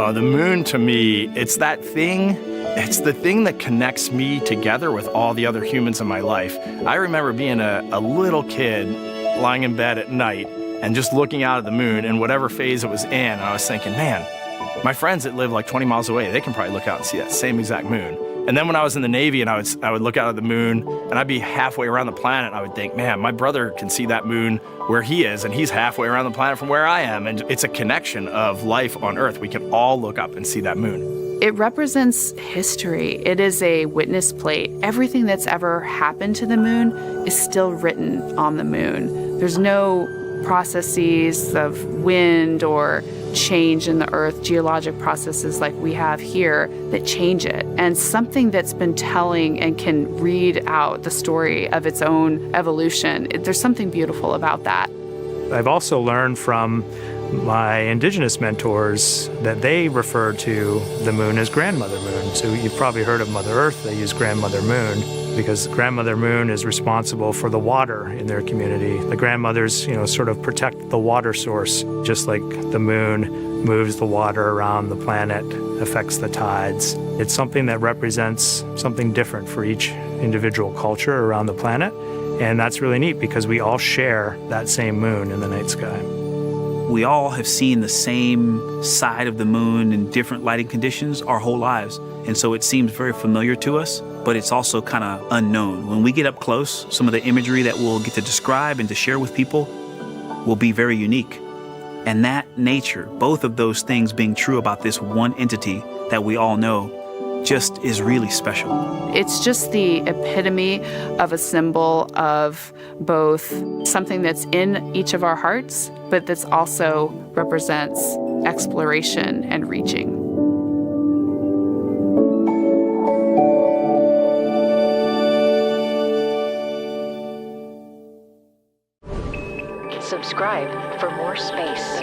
Oh, the moon to me, it's that thing. It's the thing that connects me together with all the other humans in my life. I remember being a little kid lying in bed at night and just looking out at the moon and whatever phase it was in, and I was thinking, man, my friends that live like 20 miles away, they can probably look out and see that same exact moon. And then when I was in the Navy and I would look out at the moon and I'd be halfway around the planet and I would think, man, my brother can see that moon where he is and he's halfway around the planet from where I am. And it's a connection of life on Earth. We can all look up and see that moon. It represents history. It is a witness plate. Everything that's ever happened to the moon is still written on the moon. There's no processes of wind or change in the Earth, geologic processes like we have here that change it. And something that's been telling and can read out the story of its own evolution, there's something beautiful about that. I've also learned from my indigenous mentors that they refer to the moon as grandmother moon. So you've probably heard of Mother Earth, they use grandmother moon because grandmother moon is responsible for the water in their community. The grandmothers, sort of protect the water source, just like the moon moves the water around the planet, affects the tides. It's something that represents something different for each individual culture around the planet. And that's really neat because we all share that same moon in the night sky. We all have seen the same side of the moon in different lighting conditions our whole lives. And so it seems very familiar to us, but it's also kind of unknown. When we get up close, some of the imagery that we'll get to describe and to share with people will be very unique. And that nature, both of those things being true about this one entity that we all know, just is really special. It's just the epitome of a symbol of both something that's in each of our hearts, but that's also represents exploration and reaching. Subscribe for more space.